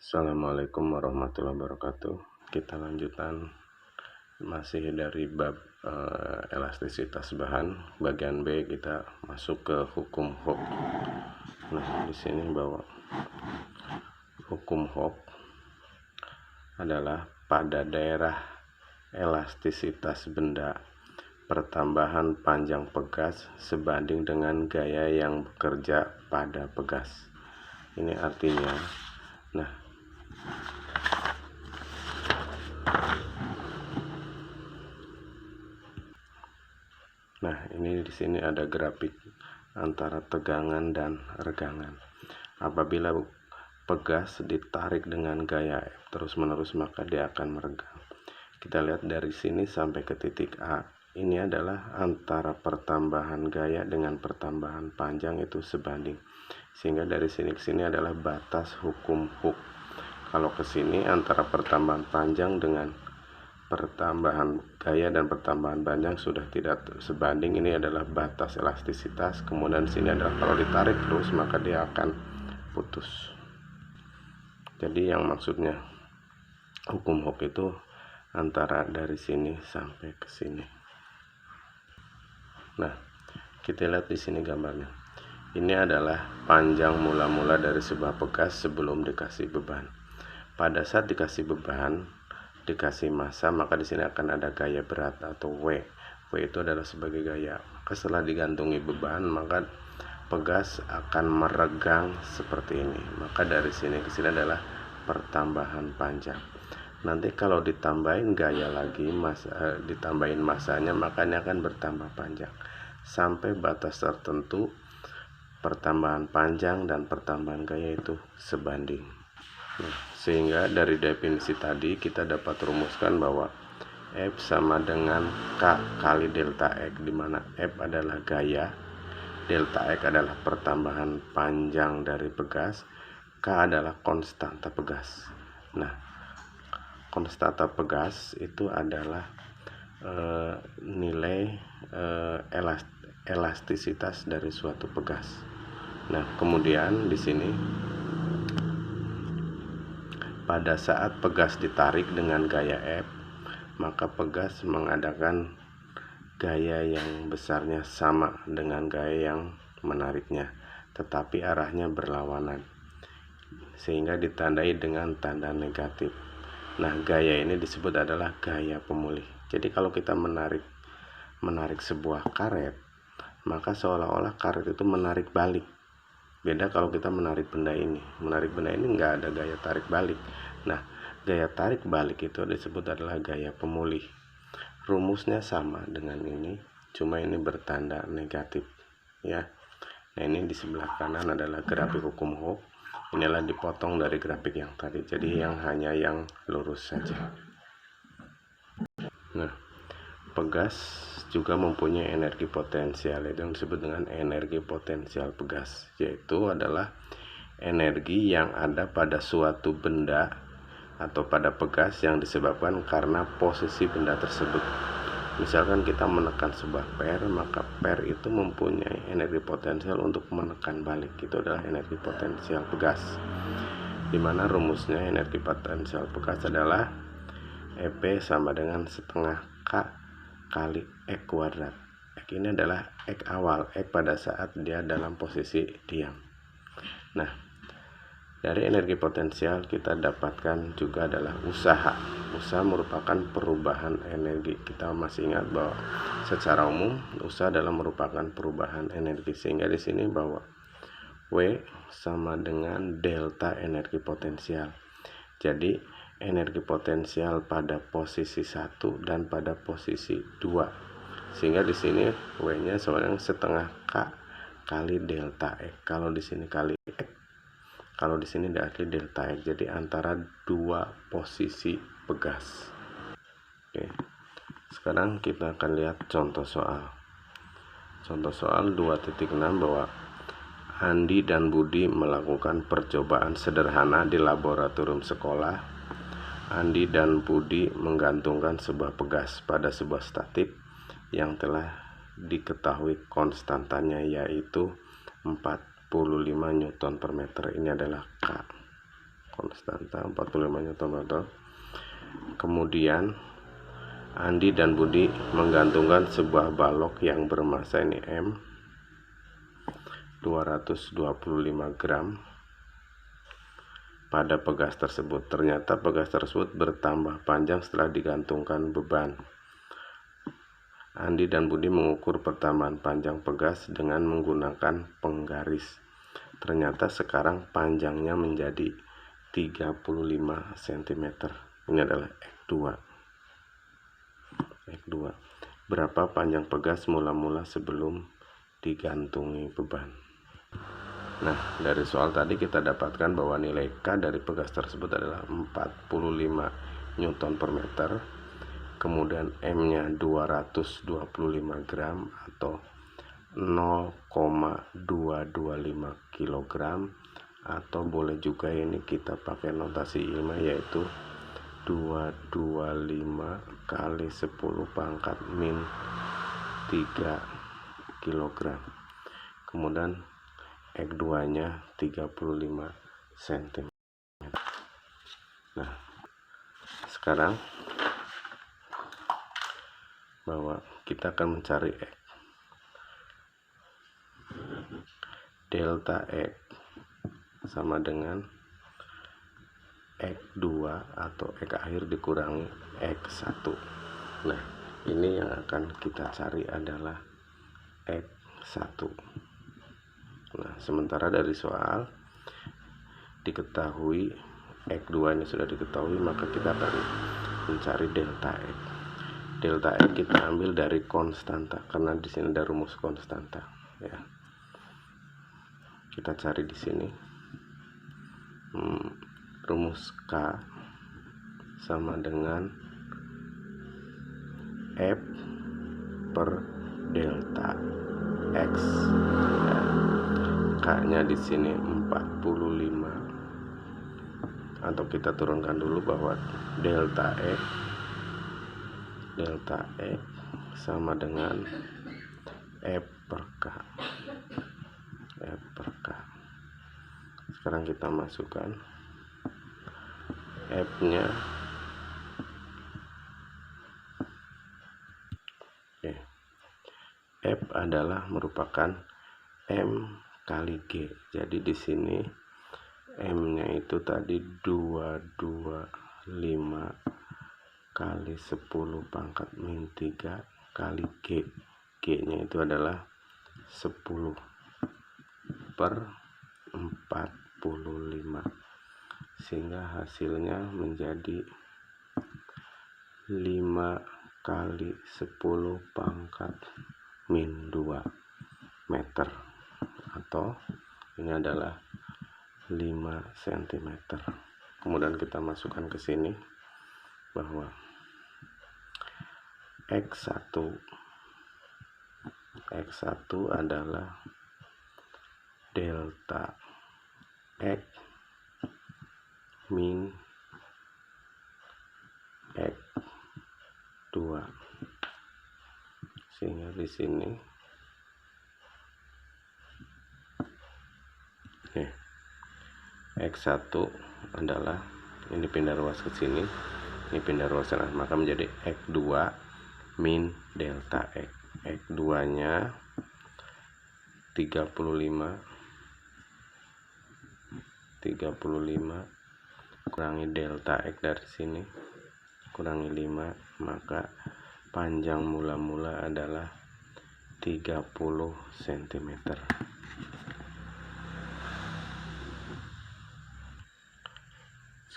Assalamualaikum warahmatullahi wabarakatuh. Kita lanjutkan masih dari bab elastisitas bahan. Bagian B kita masuk ke hukum Hooke. Nah, di sini bahwa hukum Hooke adalah pada daerah elastisitas benda, pertambahan panjang pegas sebanding dengan gaya yang bekerja pada pegas. Ini artinya, Nah, ini di sini ada grafik antara tegangan dan regangan. Apabila pegas ditarik dengan gaya terus-menerus, maka dia akan meregang. Kita lihat dari sini sampai ke titik A. Ini adalah antara pertambahan gaya dengan pertambahan panjang itu sebanding. Sehingga dari sini ke sini adalah batas hukum Hooke. Kalau ke sini antara pertambahan panjang dengan pertambahan gaya dan pertambahan panjang sudah tidak sebanding, ini adalah batas elastisitas. Kemudian sini adalah kalau ditarik terus maka dia akan putus. Jadi yang maksudnya hukum Hooke itu antara dari sini sampai ke sini. Nah, kita lihat di sini gambarnya. Ini adalah panjang mula-mula dari sebuah pegas sebelum dikasih beban. Pada saat dikasih beban, dikasih massa, maka di sini akan ada gaya berat atau W. W itu adalah sebagai gaya. Maka setelah digantungi beban, maka pegas akan meregang seperti ini. Maka dari sini ke sini adalah pertambahan panjang. Nanti kalau ditambahin gaya lagi, ditambahin massanya, maka ini akan bertambah panjang sampai batas tertentu. Pertambahan panjang dan pertambahan gaya itu sebanding. Sehingga dari definisi tadi kita dapat rumuskan bahwa F sama dengan K kali delta X, di mana F adalah gaya, delta X adalah pertambahan panjang dari pegas, K adalah konstanta pegas. Nah, konstanta pegas itu adalah nilai elastisitas dari suatu pegas. Nah, kemudian di sini pada saat pegas ditarik dengan gaya F, maka pegas mengadakan gaya yang besarnya sama dengan gaya yang menariknya, tetapi arahnya berlawanan, sehingga ditandai dengan tanda negatif. Nah, gaya ini disebut adalah gaya pemulih. Jadi kalau kita menarik sebuah karet, maka seolah-olah karet itu menarik balik. Beda kalau kita menarik benda ini nggak ada gaya tarik balik. Nah, gaya tarik balik itu disebut adalah gaya pemulih. Rumusnya sama dengan ini, cuma ini bertanda negatif, ya. Nah, ini di sebelah kanan adalah grafik hukum Hooke. Inilah dipotong dari grafik yang tadi, jadi hanya yang lurus saja. Nah, pegas juga mempunyai energi potensial, itu yang disebut dengan energi potensial pegas, yaitu adalah energi yang ada pada suatu benda atau pada pegas yang disebabkan karena posisi benda tersebut. Misalkan kita menekan sebuah per, maka per itu mempunyai energi potensial untuk menekan balik, itu adalah energi potensial pegas, dimana rumusnya energi potensial pegas adalah EP sama dengan setengah K kali X kuadrat. X ini adalah X awal, X pada saat dia dalam posisi diam. Nah, dari energi potensial kita dapatkan juga adalah usaha. Usaha merupakan perubahan energi. Kita masih ingat bahwa secara umum usaha adalah merupakan perubahan energi, sehingga di sini bahwa W sama dengan delta energi potensial. Jadi energi potensial pada posisi 1 dan pada posisi 2, sehingga di sini W-nya sama dengan setengah K kali delta X. Kalau di sini kali X, kalau di sini dari delta X. Jadi antara dua posisi pegas. Oke. Sekarang kita akan lihat contoh soal. Contoh soal 2.6 bahwa Andi dan Budi melakukan percobaan sederhana di laboratorium sekolah. Andi dan Budi menggantungkan sebuah pegas pada sebuah statif yang telah diketahui konstantanya, yaitu 45 Newton per meter. Ini adalah K. konstanta 45 Nm. Kemudian Andi dan Budi menggantungkan sebuah balok yang bermasa ini M 225 gram pada pegas tersebut. Ternyata pegas tersebut bertambah panjang setelah digantungkan beban. Andi dan Budi mengukur pertambahan panjang pegas dengan menggunakan penggaris. Ternyata sekarang panjangnya menjadi 35 cm. Ini adalah X2. Berapa panjang pegas mula-mula sebelum digantungi beban? Nah, dari soal tadi kita dapatkan bahwa nilai K dari pegas tersebut adalah 45 Newton per meter. Kemudian M-nya 225 gram atau 0,225 kg, atau boleh juga ini kita pakai notasi ilmiah yaitu 225 kali 10 pangkat min 3 kg. Kemudian X2 nya 35 cm. Nah, sekarang bahwa kita akan mencari X. Delta X sama dengan X2 atau X akhir dikurangi X1. Nah, ini yang akan kita cari adalah X1. Nah, sementara dari soal diketahui X2 ini sudah diketahui, maka kita akan mencari delta X. Delta X kita ambil dari konstanta karena di sini ada rumus konstanta, ya. Kita cari di sini rumus K sama dengan F per delta X, ya. K-nya di sini 45, atau kita turunkan dulu bahwa delta X sama dengan F per K. Sekarang kita masukkan F-nya. F adalah merupakan M kali G. Jadi di sini M-nya itu tadi 225 kali 10 pangkat min 3 kali G. G-nya itu adalah 10 per 45, sehingga hasilnya menjadi 5 kali 10 pangkat min 2 meter, atau ini adalah 5 cm. Kemudian kita masukkan ke sini bahwa X1 adalah delta X min X2, sehingga di sini X1 adalah ini pindah ruas ke sini, ini pindah ruas sana, maka menjadi X2 min delta X. X2 nya 35 kurangi delta X dari sini, kurangi 5, maka panjang mula-mula adalah 30 cm.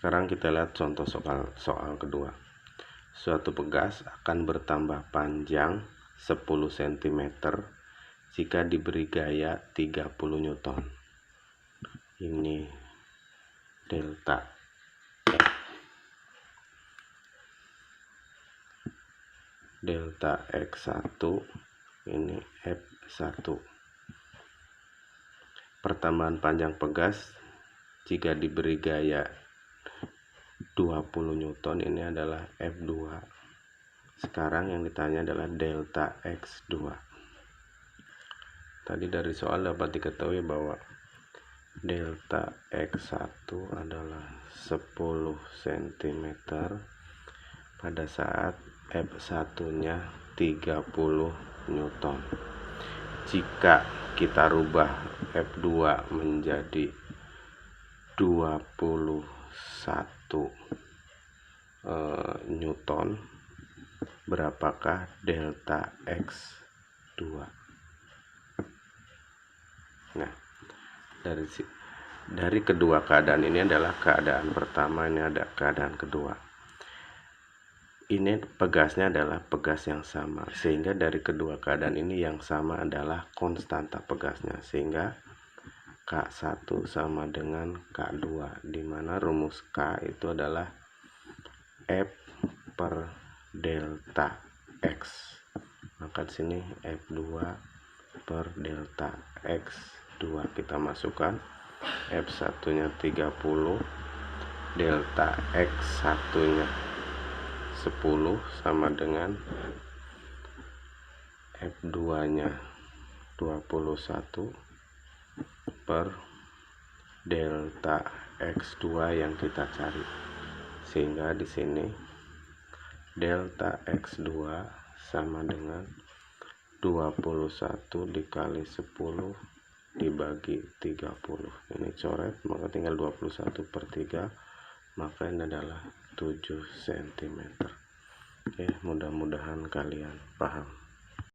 Sekarang kita lihat contoh soal kedua. Suatu pegas akan bertambah panjang 10 cm jika diberi gaya 30 Newton. Ini delta X. Delta X1, ini F1. Pertambahan panjang pegas jika diberi gaya 20 Newton, ini adalah F2. Sekarang yang ditanya adalah delta X2. Tadi dari soal dapat diketahui bahwa delta X1 adalah 10 cm pada saat F1 nya 30 Newton. Jika kita rubah F2 menjadi 21 Newton, berapakah delta X2? Nah, dari kedua keadaan ini adalah keadaan pertama, ini ada keadaan kedua. Ini pegasnya adalah pegas yang sama, sehingga dari kedua keadaan ini yang sama adalah konstanta pegasnya, sehingga K1 sama dengan K2, di mana rumus K itu adalah F per delta X. Maka di sini F2 per delta X2 kita masukkan, F1 nya 30, delta X1 nya 10 sama dengan F2 nya 21 per delta X2 yang kita cari, sehingga di sini delta X2 sama dengan 21 dikali 10 dibagi 30. Ini coret, maka tinggal 21 per 3, maka ini adalah 7 cm. Oke, mudah-mudahan kalian paham.